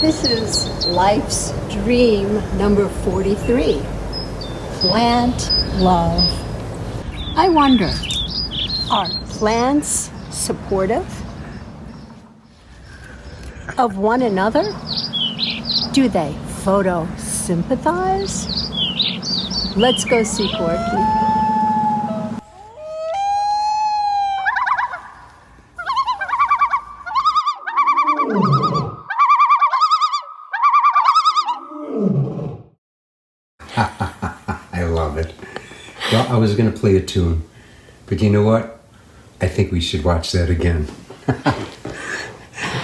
This is life's dream number 43. Plant love. I wonder, are plants supportive of one another? Do they photosympathize? Let's go see Corky. I love it. Well, I was going to play a tune, but you know what? I think we should watch that again.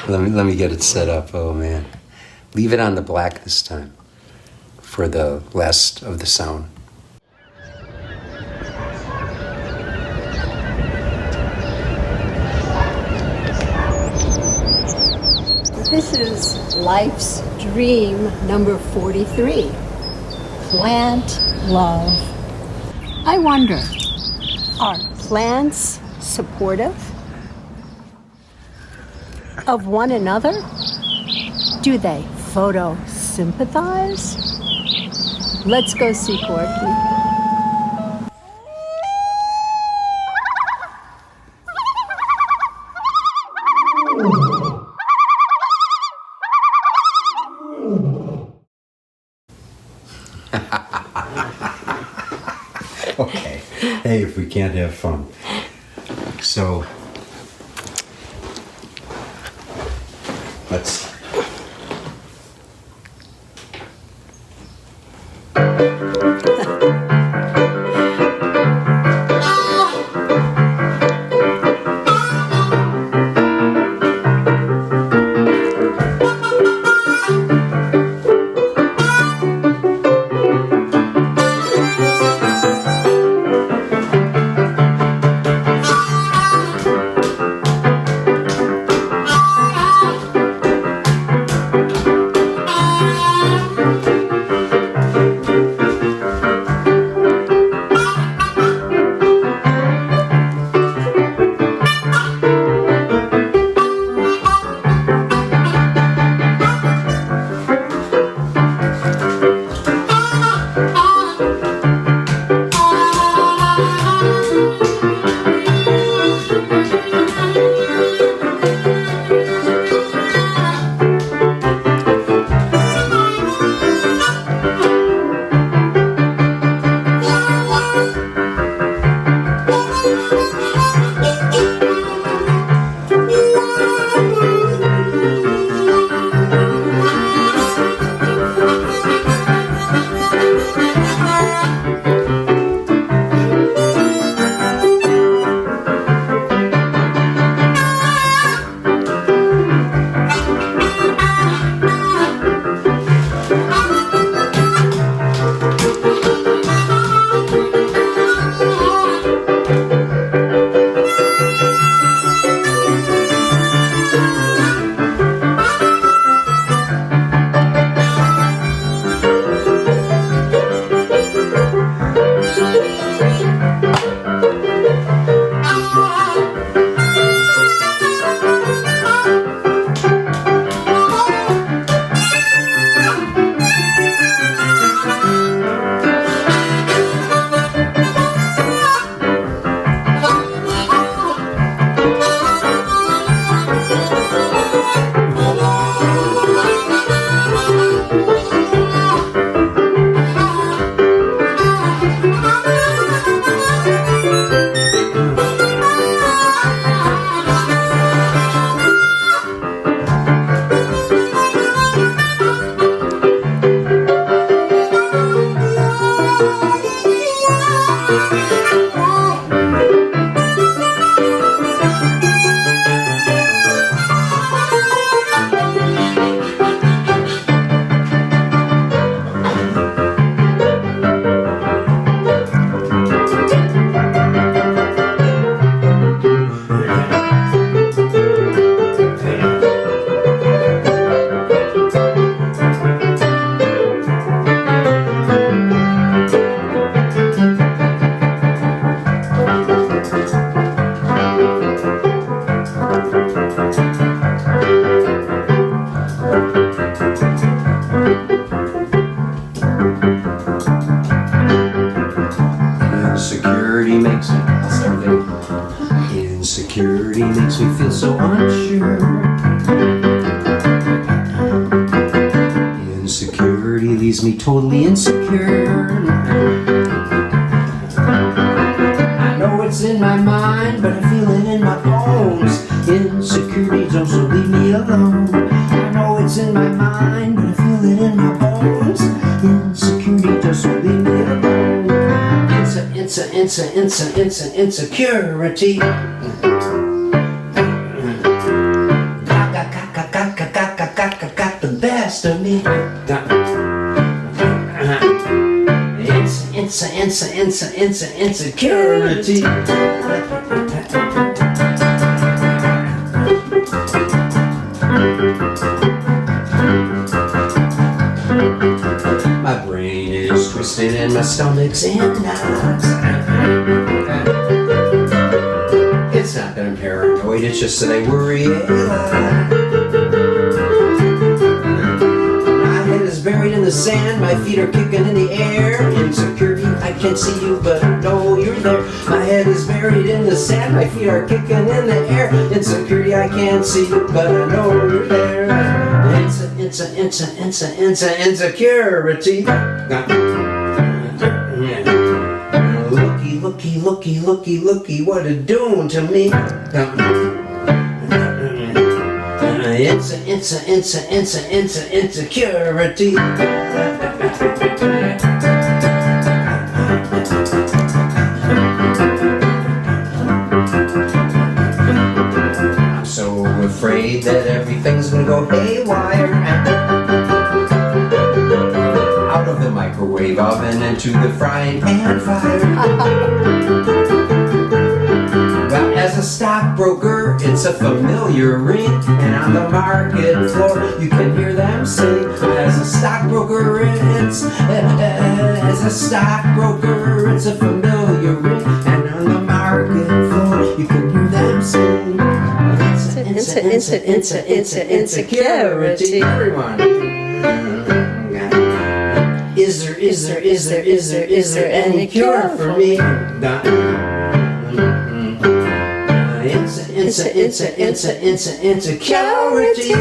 Let me get it set up. Oh man, leave it on the black this time for the last of the sound. This is life's dream number 43. Plant love. I wonder, are plants supportive of one another? Do they photosympathize? Let's go see Corky. Okay. Hey, if we can't have fun. So, let's... makes me feel so unsure. Insecurity leaves me totally insecure. I know it's in my mind, but I feel it in my bones. Insecurity don't so leave me alone. I know it's in my mind, but I feel it in my bones. Insecurity just won't leave me alone. Insecurity. Got the best of me. Insecurity. My brain is twisted and my stomach's in knots. It's not that I'm paranoid, it's just that I worry a lot. My head is buried in the sand, my feet are kicking in the air. Insecurity, I can't see you, but I know you're there. My head is buried in the sand, my feet are kicking in the air. Insecurity, I can't see you, but I know you're there. Insecurity. Looky, what it doing to me? Insecurity. I'm so afraid that everything's gonna go haywire. Out of the microwave oven into the frying pan fire. Well, as a stockbroker, it's a familiar ring, and on the market floor, you can hear them sing. As a stockbroker, it's a familiar ring, and on the market floor, you can hear them sing. Insecurity. Everyone. Is there any cure for me? Insecurity.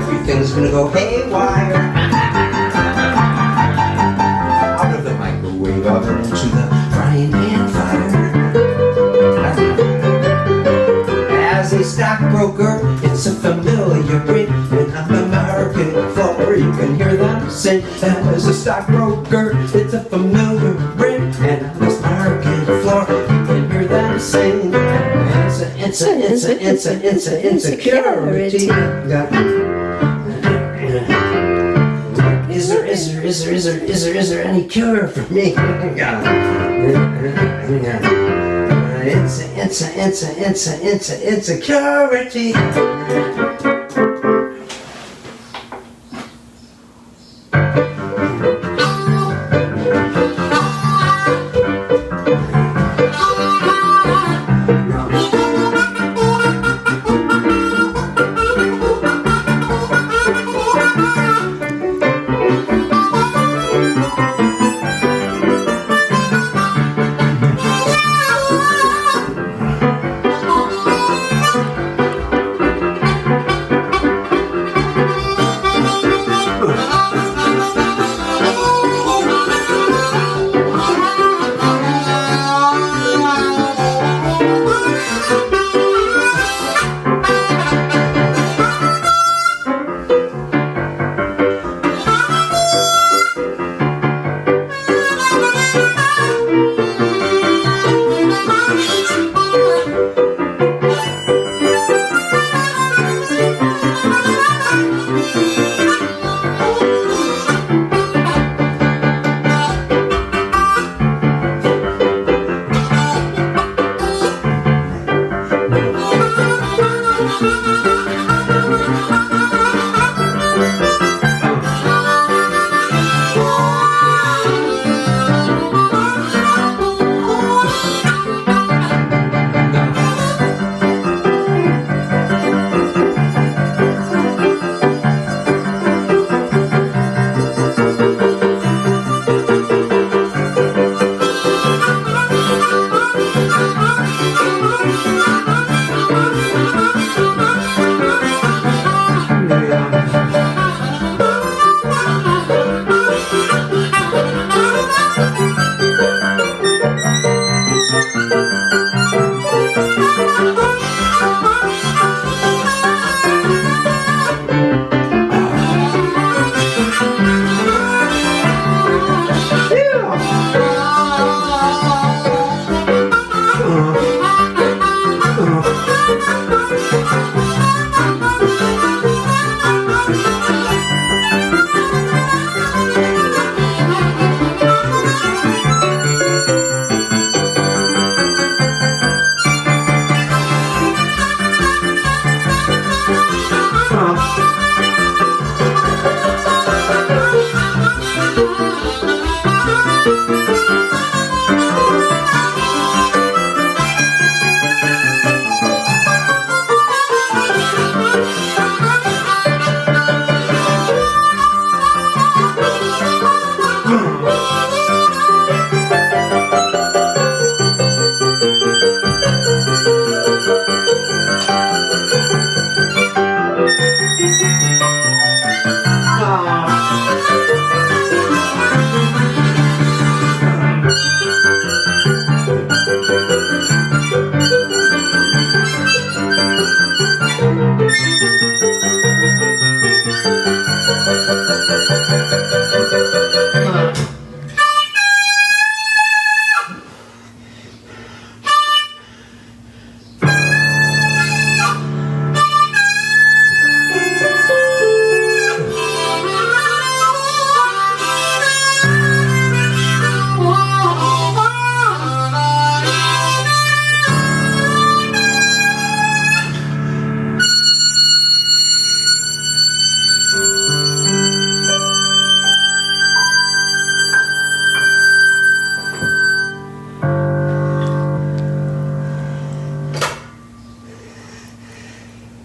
everything's gonna go haywire. Out of the microwave oven into the frying pan fire. As a stockbroker, it's a familiar ring, and on the market floor you can hear them sing. As a stockbroker, it's a familiar ring, and on the market floor you can hear them sing. Insecurity. Is there any cure for me? Insecurity.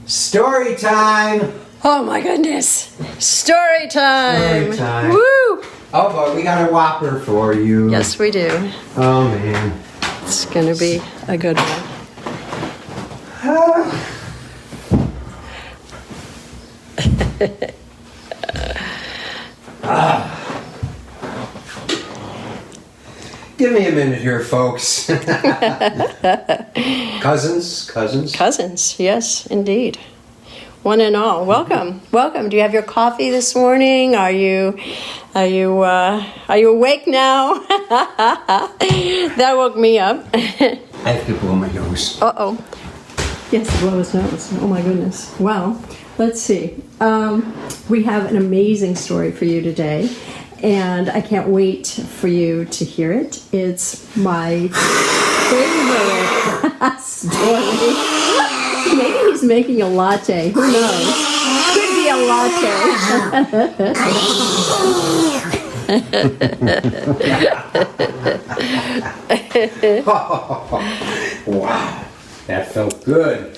Story time! Oh my goodness. Story time. Story time. Woo! Oh boy, we got a whopper for you. Yes, we do. Oh man. It's going to be a good one. Give me a minute here, folks. Cousins. Cousins, yes, indeed. One and all. Welcome. Welcome. Do you have your coffee this morning? Are you awake now? That woke me up. I have to blow my nose. Uh-oh. Yes, blow his nose. Oh my goodness. Well, let's see. We have an amazing story for you today, and I can't wait for you to hear it. It's my favorite story. Maybe he's making a latte. Who knows? Could be a latte. Wow, that felt good.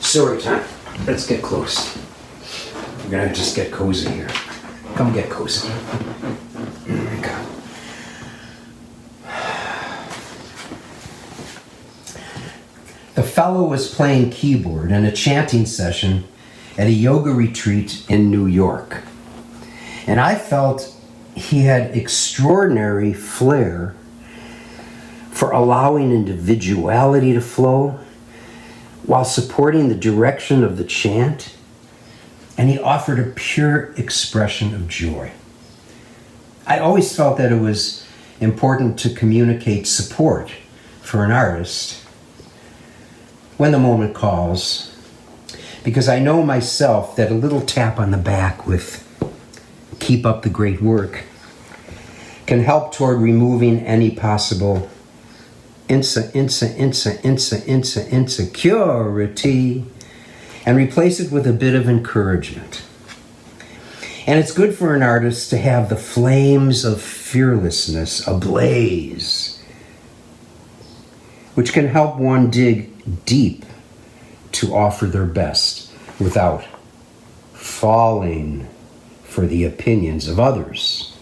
Story time. Let's get close. We're gonna just get cozy here. Come get cozy. Here we go. The fellow was playing keyboard in a chanting session at a yoga retreat in New York. And I felt he had extraordinary flair for allowing individuality to flow while supporting the direction of the chant, and he offered a pure expression of joy. I always felt that it was important to communicate support for an artist when the moment calls, because I know myself that a little tap on the back with "keep up the great work" can help toward removing any possible insecurity and replace it with a bit of encouragement. And it's good for an artist to have the flames of fearlessness ablaze, which can help one dig deep to offer their best without falling for the opinions of others,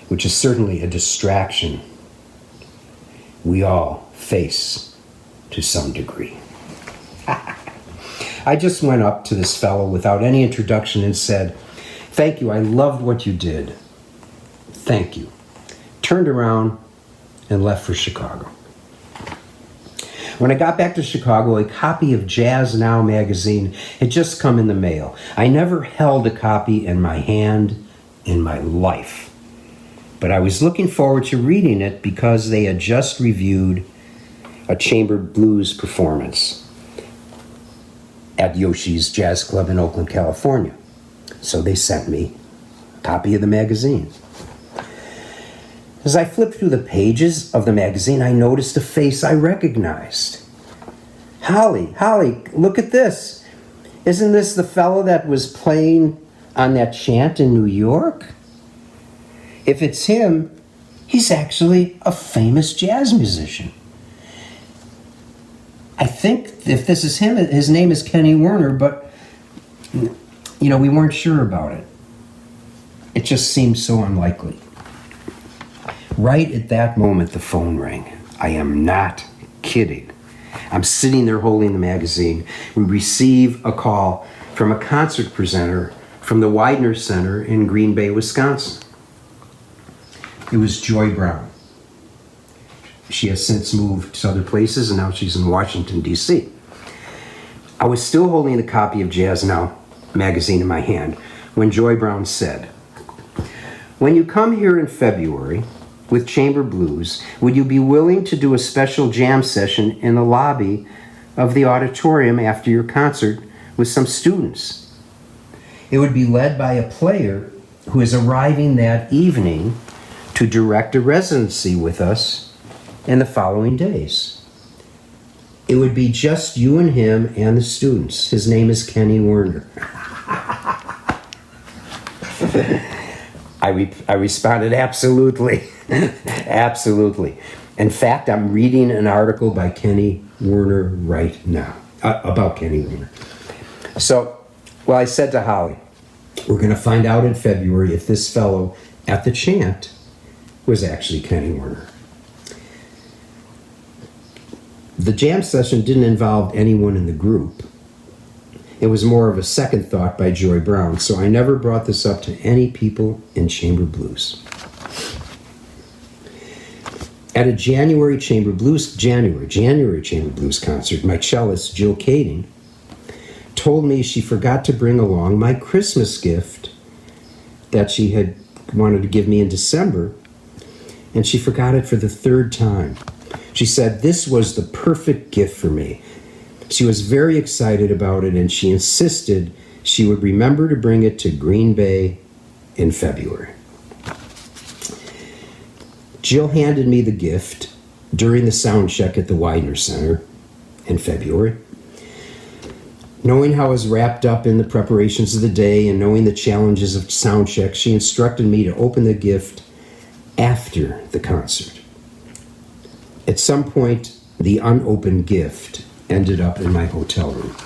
which is certainly a distraction we all face to some degree. I just went up to this fellow without any introduction and said, "Thank you, I loved what you did. Thank you." Turned around and left for Chicago. When I got back to Chicago, a copy of Jazz Now magazine had just come in the mail. I never held a copy in my hand in my life, but I was looking forward to reading it because they had just reviewed a chamber blues performance at Yoshi's Jazz Club in Oakland, California. So they sent me a copy of the magazine. As I flipped through the pages of the magazine, I noticed a face I recognized. Holly, look at this. Isn't this the fellow that was playing on that chant in New York? If it's him, he's actually a famous jazz musician. I think if this is him, his name is Kenny Werner, but, we weren't sure about it. It just seemed so unlikely. Right at that moment, the phone rang. I am not kidding. I'm sitting there holding the magazine. We receive a call from a concert presenter from the Widener Center in Green Bay, Wisconsin. It was Joy Brown. She has since moved to other places, and now she's in Washington, D.C. I was still holding the copy of Jazz Now magazine in my hand when Joy Brown said, "When you come here in February with Chamber Blues, would you be willing to do a special jam session in the lobby of the auditorium after your concert with some students? It would be led by a player who is arriving that evening to direct a residency with us in the following days. It would be just you and him and the students. His name is Kenny Werner." I responded, "Absolutely." Absolutely. In fact, I'm reading an article by Kenny Werner right now, about Kenny Werner. So, I said to Holly, we're going to find out in February if this fellow at the chant was actually Kenny Werner. The jam session didn't involve anyone in the group. It was more of a second thought by Joy Brown, so I never brought this up to any people in Chamber Blues. At a January Chamber Blues concert, my cellist, Jill Kading, told me she forgot to bring along my Christmas gift that she had wanted to give me in December, and she forgot it for the third time. She said this was the perfect gift for me. She was very excited about it, and she insisted she would remember to bring it to Green Bay in February. Jill handed me the gift during the sound check at the Widener Center in February. Knowing how I was wrapped up in the preparations of the day and knowing the challenges of sound check, she instructed me to open the gift after the concert. At some point, the unopened gift ended up in my hotel room.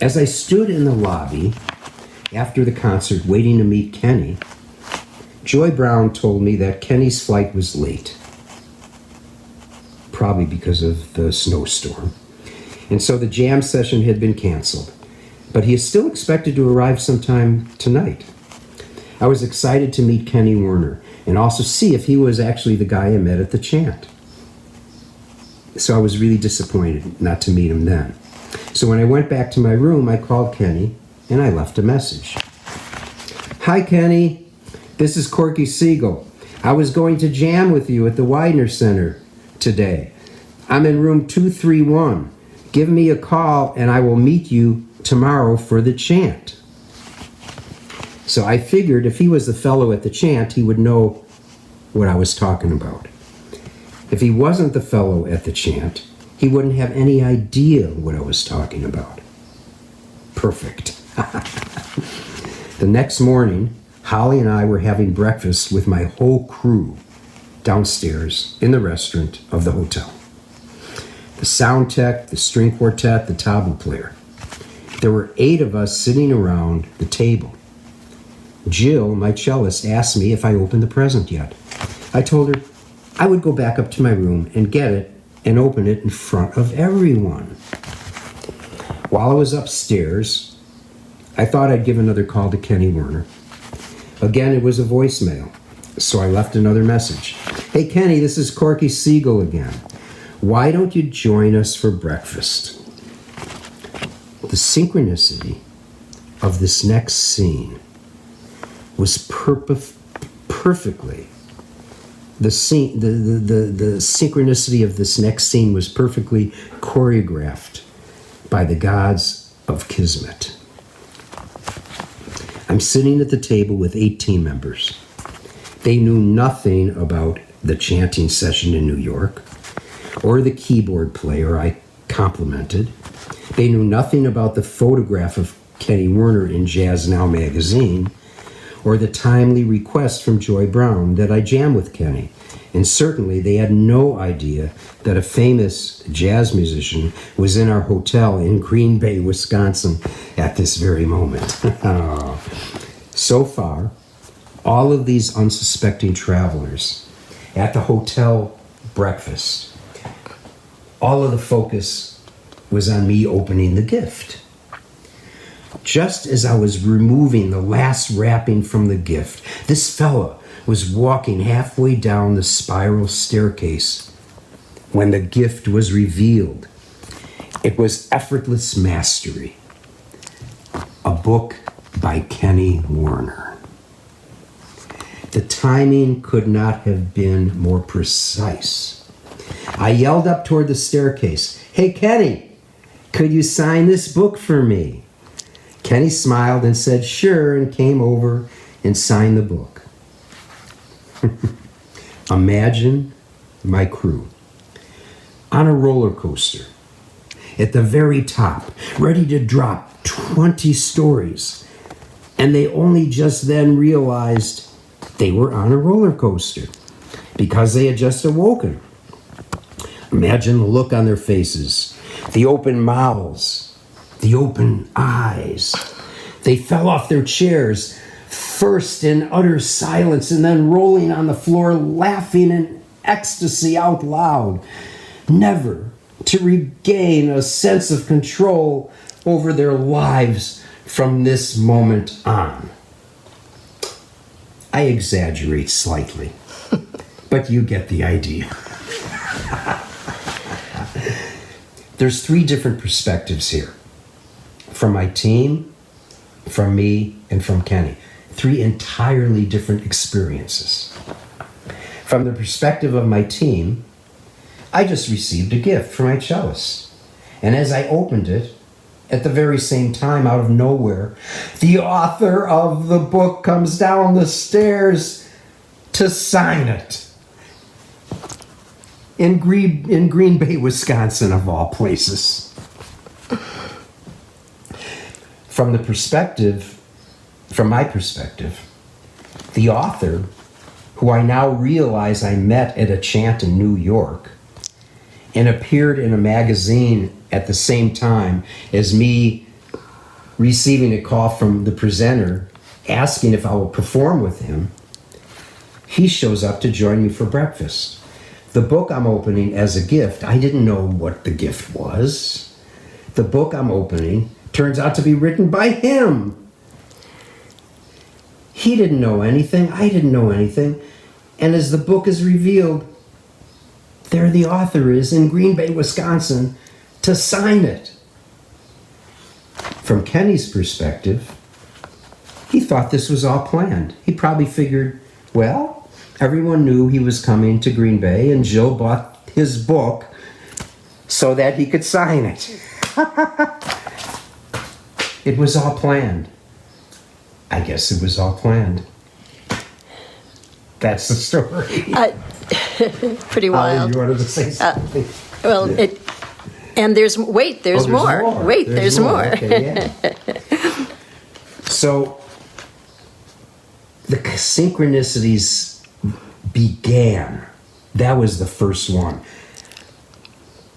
As I stood in the lobby after the concert waiting to meet Kenny, Joy Brown told me that Kenny's flight was late, probably because of the snowstorm, and so the jam session had been canceled, but he is still expected to arrive sometime tonight. I was excited to meet Kenny Werner and also see if he was actually the guy I met at the chant. So I was really disappointed not to meet him then. So when I went back to my room, I called Kenny and I left a message. Hi, Kenny. This is Corky Siegel. I was going to jam with you at the Widener Center today. I'm in room 231. Give me a call and I will meet you tomorrow for the chant. So I figured if he was the fellow at the chant, he would know what I was talking about. If he wasn't the fellow at the chant, he wouldn't have any idea what I was talking about. Perfect. The next morning, Holly and I were having breakfast with my whole crew downstairs in the restaurant of the hotel. The sound tech, the string quartet, the tabla player. There were 8 of us sitting around the table. Jill, my cellist, asked me if I opened the present yet. I told her I would go back up to my room and get it and open it in front of everyone. While I was upstairs, I thought I'd give another call to Kenny Werner. Again, it was a voicemail, so I left another message. Hey, Kenny, this is Corky Siegel again. Why don't you join us for breakfast? The synchronicity of this next scene was perfectly. The synchronicity of this next scene was perfectly choreographed by the gods of Kismet. I'm sitting at the table with 8 team members. They knew nothing about the chanting session in New York or the keyboard player I complimented. They knew nothing about the photograph of Kenny Werner in Jazz Now magazine or the timely request from Joy Brown that I jam with Kenny. And certainly they had no idea that a famous jazz musician was in our hotel in Green Bay, Wisconsin at this very moment. So far, all of these unsuspecting travelers at the hotel breakfast, all of the focus was on me opening the gift. Just as I was removing the last wrapping from the gift, this fella was walking halfway down the spiral staircase when the gift was revealed. It was Effortless Mastery, a book by Kenny Werner. The timing could not have been more precise. I yelled up toward the staircase, "Hey, Kenny, could you sign this book for me?" Kenny smiled and said, "Sure," and came over and signed the book. Imagine my crew on a roller coaster at the very top, ready to drop 20 stories, and they only just then realized they were on a roller coaster because they had just awoken. Imagine the look on their faces, the open mouths, the open eyes. They fell off their chairs, first in utter silence and then rolling on the floor, laughing in ecstasy out loud, never to regain a sense of control over their lives from this moment on. I exaggerate slightly, but you get the idea. There's 3 different perspectives here. From my team, from me, and from Kenny. 3 entirely different experiences. From the perspective of my team, I just received a gift from my cellist. And as I opened it, at the very same time, out of nowhere, the author of the book comes down the stairs to sign it. In Green Bay, Wisconsin, of all places. From my perspective, the author, who I now realize I met at a chant in New York and appeared in a magazine at the same time as me receiving a call from the presenter asking if I will perform with him, he shows up to join me for breakfast. The book I'm opening as a gift, I didn't know what the gift was. The book I'm opening turns out to be written by him. He didn't know anything. I didn't know anything. And as the book is revealed, there the author is in Green Bay, Wisconsin, to sign it. From Kenny's perspective, he thought this was all planned. He probably figured, well, everyone knew he was coming to Green Bay and Jill bought his book so that he could sign it. It was all planned. I guess it was all planned. That's the story. Pretty wild. You wanted to say something? And there's more. There's more. Okay, yeah. So the synchronicities began. That was the first one.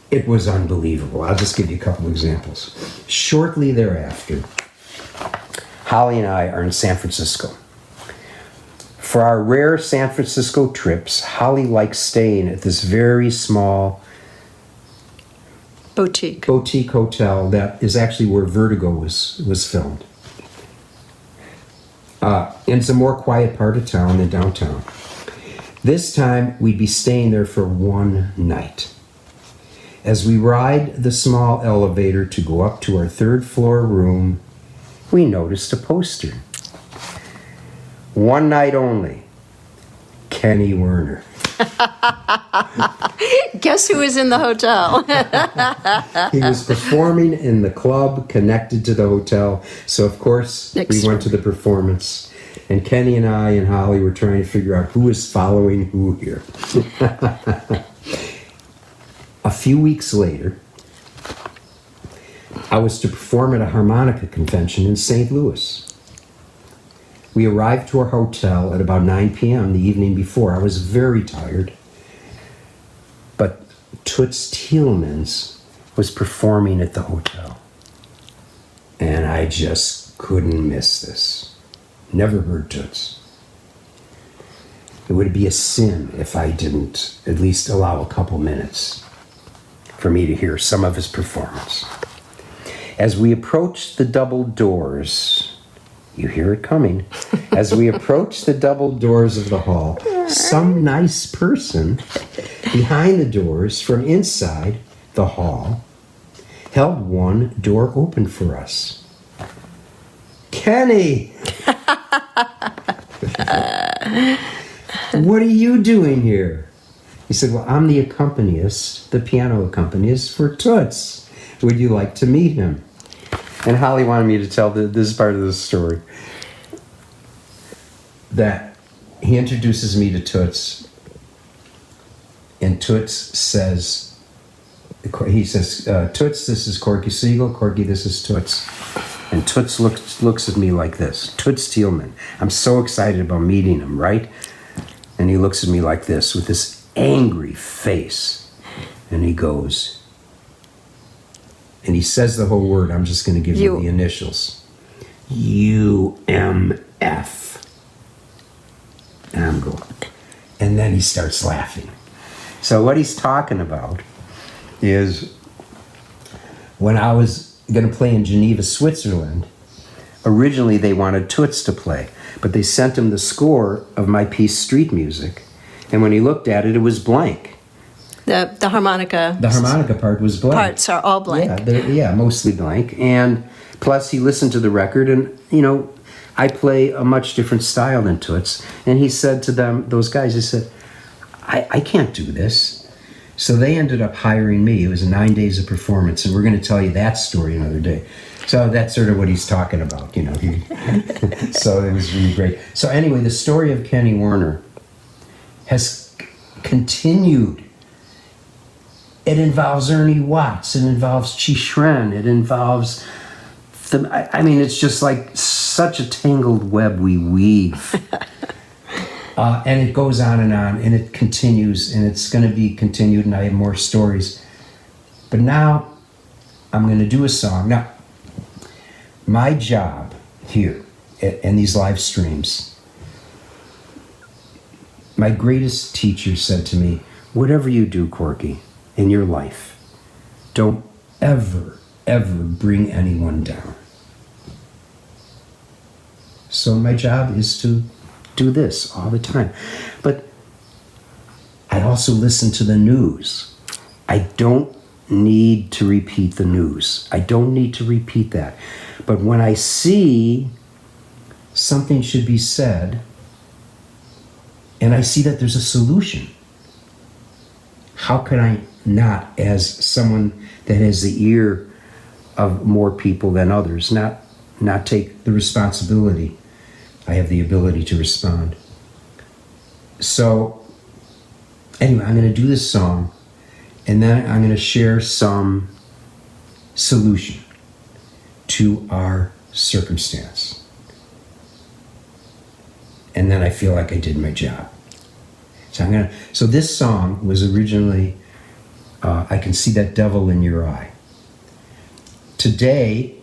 It was unbelievable. I'll just give you a couple examples. Shortly thereafter, Holly and I are in San Francisco. For our rare San Francisco trips, Holly likes staying at this very small boutique hotel that is actually where Vertigo was filmed. And it's a more quiet part of town than downtown. This time, we'd be staying there for one night. As we ride the small elevator to go up to our 3rd floor room, we noticed a poster. One night only. Kenny Werner. Guess who was in the hotel? He was performing in the club connected to the hotel. So, of course, we went to the performance. And Kenny and I and Holly were trying to figure out who is following who here. A few weeks later, I was to perform at a harmonica convention in St. Louis. We arrived to our hotel at about 9 p.m. the evening before. I was very tired. But Toots Thielemans was performing at the hotel. And I just couldn't miss this. Never heard Toots. It would be a sin if I didn't at least allow a couple minutes for me to hear some of his performance. As we approached the double doors, you hear it coming. As we approached the double doors of the hall, some nice person behind the doors from inside the hall held one door open for us. Kenny! What are you doing here? He said, well, I'm the accompanist, the piano accompanist for Toots. Would you like to meet him? And Holly wanted me to tell this part of the story. That he introduces me to Toots, and Toots says, Toots, this is Corky Siegel. Corky, this is Toots. And Toots looks at me like this. Toots Thielemann. I'm so excited about meeting him, right? And he looks at me like this with this angry face. And he goes, and he says the whole word. I'm just going to give you the initials. UMF. And I'm going, and then he starts laughing. So what he's talking about is when I was going to play in Geneva, Switzerland, originally they wanted Toots to play, but they sent him the score of my piece, Street Music, and when he looked at it, it was blank. The harmonica. The harmonica part was blank. Parts are all blank. Yeah, mostly blank. And plus, he listened to the record, and I play a much different style than Toots. And he said to them, those guys, he said, I can't do this. So they ended up hiring me. It was 9 days of performance, and we're going to tell you that story another day. So that's sort of what he's talking about, So it was really great. So anyway, the story of Kenny Werner has continued. It involves Ernie Watts. It involves Chi Shren. It involves it's just like such a tangled web we weave. And it goes on, and it continues, and it's going to be continued, and I have more stories. But now, I'm going to do a song. Now, my job here in these live streams, my greatest teacher said to me, whatever you do, Corky, in your life, don't ever bring anyone down. So my job is to do this all the time. But I also listen to the news. I don't need to repeat the news. I don't need to repeat that. But when I see something should be said, and I see that there's a solution, how can I not, as someone that has the ear of more people than others, not take the responsibility? I have the ability to respond. So, anyway, I'm going to do this song, and then I'm going to share some solution to our circumstance. And then I feel like I did my job. So this song was originally, I Can See That Devil in Your Eye. Today,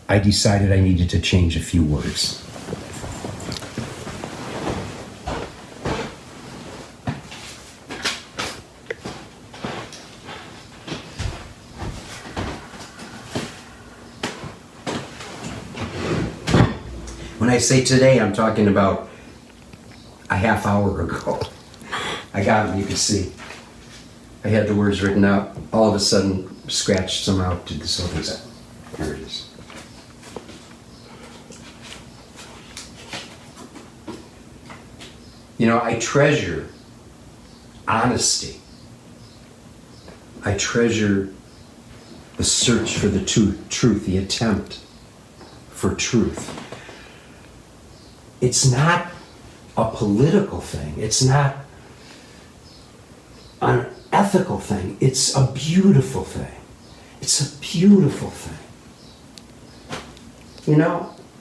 I decided I needed to change a few words. When I say today, I'm talking about a half hour ago. I got them, you can see. I had the words written out, all of a sudden scratched some out, did this whole thing. Here it is. I treasure honesty. I treasure the search for the truth, the attempt for truth. It's not a political thing. It's not an ethical thing. It's a beautiful thing. It's a beautiful thing.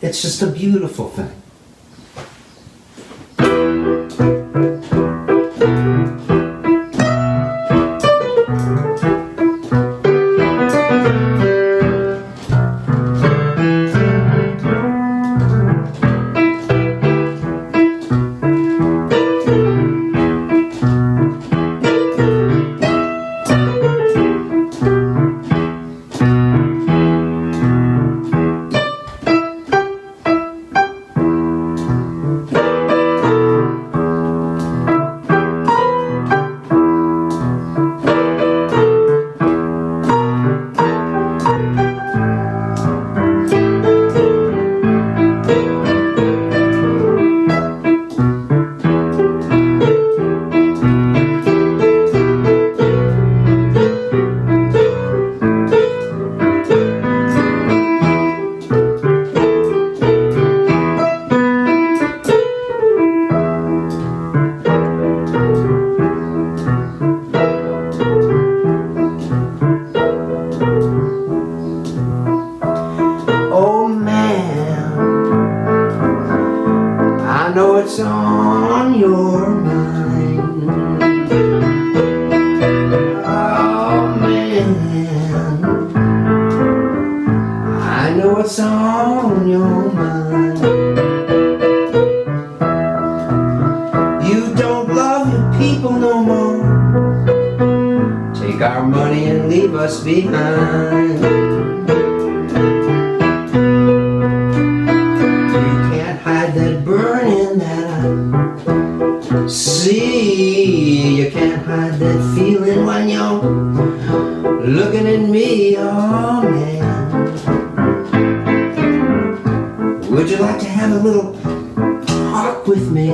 It's just a beautiful thing. what's on your mind. Oh man, I know a what's on your mind. You don't love your people no more. Take our money and leave us behind. You can't hide that burning that I see. You can't hide that feeling when you're looking at me, oh man. Would you like to have a little talk with me?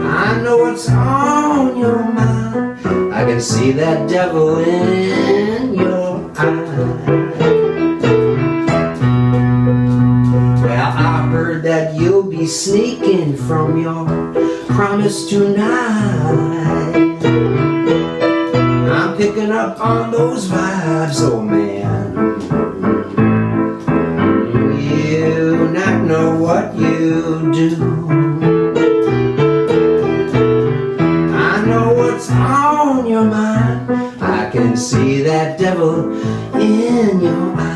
I know what's on your mind. I can see that devil in your eye. Well, I heard that you'll be sneaking from your promise tonight. I'm picking up on those vibes, oh man. You not know what you do. I know what's on your mind. I can see that devil in your eye.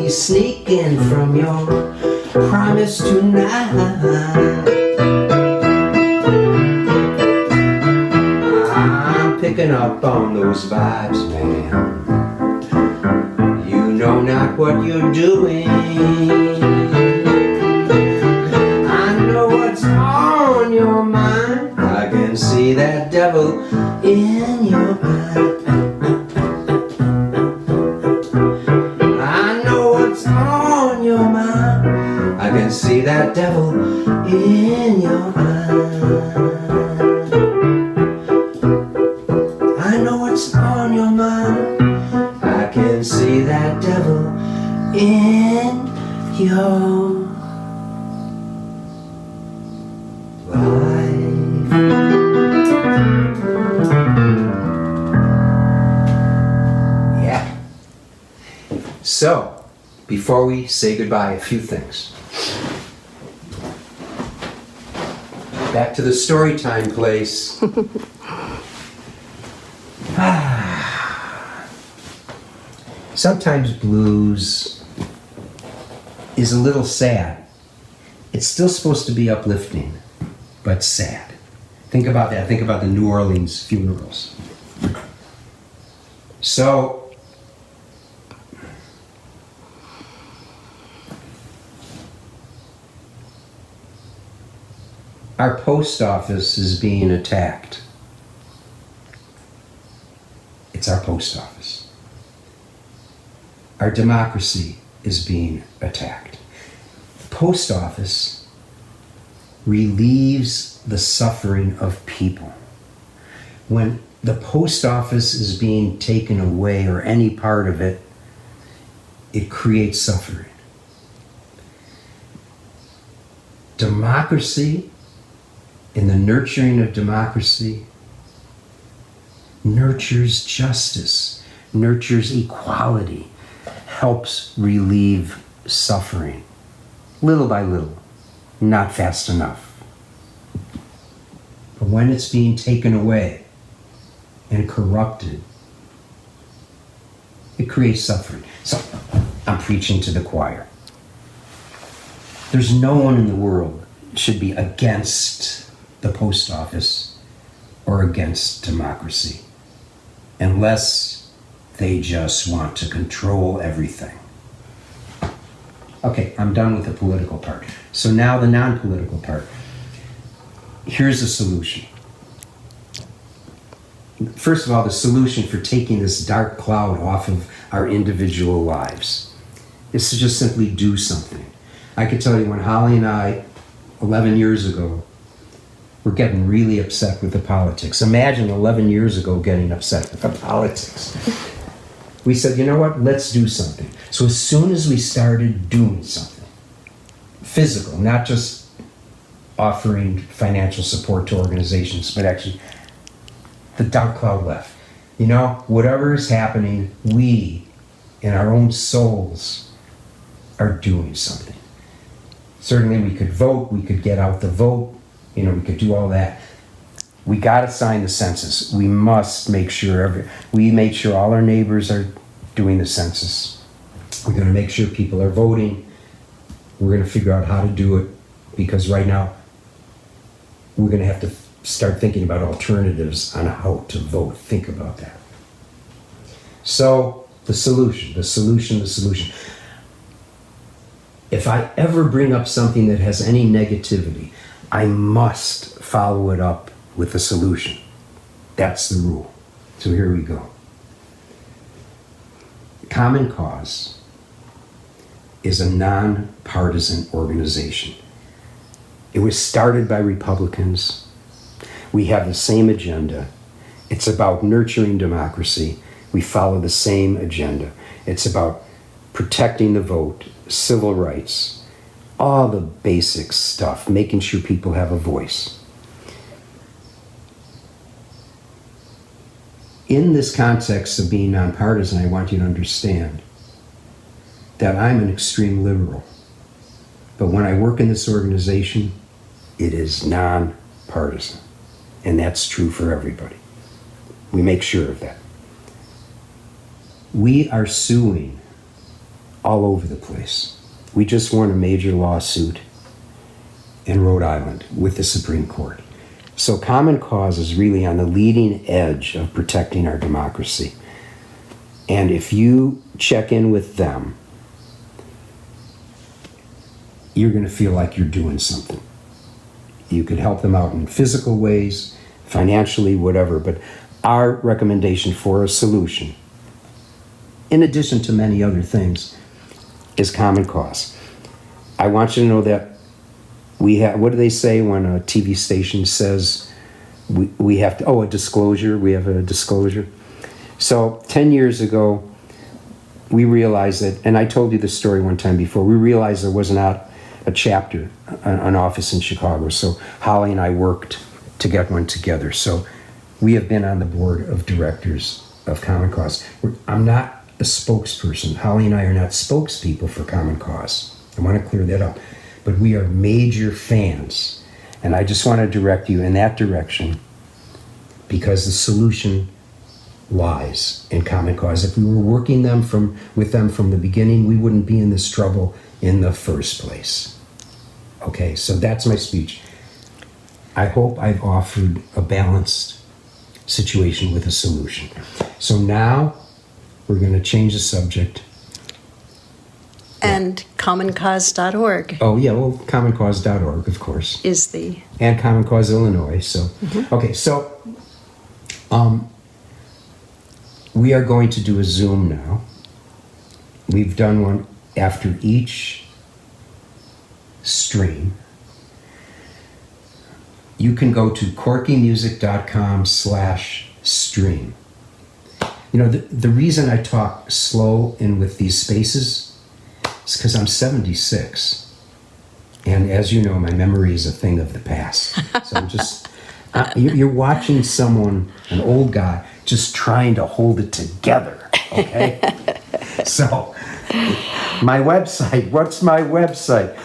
Sneaking from your promise tonight. I'm picking up on those vibes, man. You know not what you're doing. I know what's on your mind. I can see that devil in your eye. I can see that devil in your eye. I know what's on your mind. I can see that devil in your life. Yeah. So, before we say goodbye, a few things. Back to the story time place. Sometimes blues is a little sad. It's still supposed to be uplifting, but sad. Think about that. Think about the New Orleans funerals. So, our post office is being attacked. It's our post office. Our democracy is being attacked. The post office relieves the suffering of people. When the post office is being taken away, or any part of it, it creates suffering. Democracy, in the nurturing of democracy, nurtures justice, nurtures equality, helps relieve suffering, little by little, not fast enough. But when it's being taken away and corrupted, it creates suffering. So I'm preaching to the choir. There's no one in the world should be against the post office or against democracy unless they just want to control everything. Okay, I'm done with the political part. So now the non-political part. Here's a solution. First of all, the solution for taking this dark cloud off of our individual lives is to just simply do something. I could tell you when Holly and I, 11 years ago, were getting really upset with the politics. Imagine 11 years ago getting upset with the politics. We said, you know what, let's do something. So as soon as we started doing something, physical, not just offering financial support to organizations, but actually the dark cloud left. You know, whatever is happening, we, in our own souls, are doing something. Certainly we could vote, we could get out the vote, you know, we could do all that. We got to sign the census. We must make sure we make sure all our neighbors are doing the census. We're going to make sure people are voting. We're going to figure out how to do it, because right now we're going to have to start thinking about alternatives on how to vote. Think about that. So the solution. If I ever bring up something that has any negativity, I must follow it up with a solution. That's the rule. So here we go. Common Cause is a nonpartisan organization. It was started by Republicans. We have the same agenda. It's about nurturing democracy. We follow the same agenda. It's about protecting the vote, civil rights, all the basic stuff, making sure people have a voice. In this context of being nonpartisan, I want you to understand that I'm an extreme liberal. But when I work in this organization, it is nonpartisan. And that's true for everybody. We make sure of that. We are suing all over the place. We just won a major lawsuit in Rhode Island with the Supreme Court. So Common Cause is really on the leading edge of protecting our democracy. And if you check in with them, you're going to feel like you're doing something. You could help them out in physical ways, financially, whatever. But our recommendation for a solution, in addition to many other things, is Common Cause. I want you to know that we have, what do they say when a TV station says we have to, a disclosure, we have a disclosure. So 10 years ago, we realized that, and I told you this story one time before, we realized there was not a chapter, an office in Chicago. So Holly and I worked to get one together. So we have been on the board of directors of Common Cause. I'm not a spokesperson. Holly and I are not spokespeople for Common Cause. I want to clear that up. But we are major fans. And I just want to direct you in that direction, because the solution lies in Common Cause. If we were working with them from the beginning, we wouldn't be in this trouble in the first place. Okay, so that's my speech. I hope I've offered a balanced situation with a solution. So now we're going to change the subject. And commoncause.org. Oh, yeah, well, commoncause.org, of course. Is the... And Common Cause Illinois, so. Mm-hmm. Okay, so we are going to do a Zoom now. We've done one after each stream. You can go to corkymusic.com/stream. You know, the reason I talk slow and with these spaces is because I'm 76. And as you know, my memory is a thing of the past. So I'm just, you're watching someone, an old guy, just trying to hold it together, okay? So, my website, what's my website?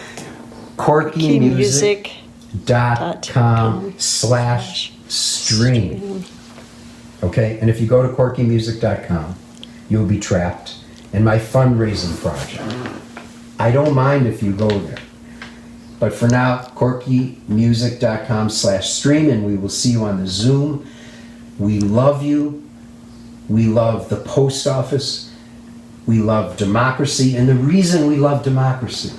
corkymusic.com/stream. Okay, and if you go to corkymusic.com, you'll be trapped in my fundraising project. I don't mind if you go there. But for now, corkymusic.com/stream, and we will see you on the Zoom. We love you. We love the post office. We love democracy. And the reason we love democracy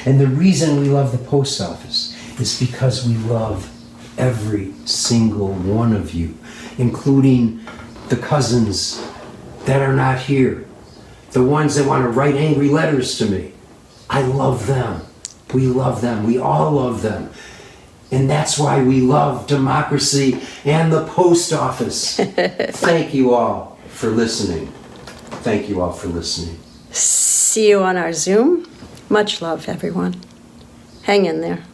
and the reason we love the post office is because we love every single one of you, including the cousins that are not here, the ones that want to write angry letters to me. I love them. We love them. We all love them. And that's why we love democracy and the post office. Thank you all for listening. Thank you all for listening. See you on our Zoom. Much love, everyone. Hang in there.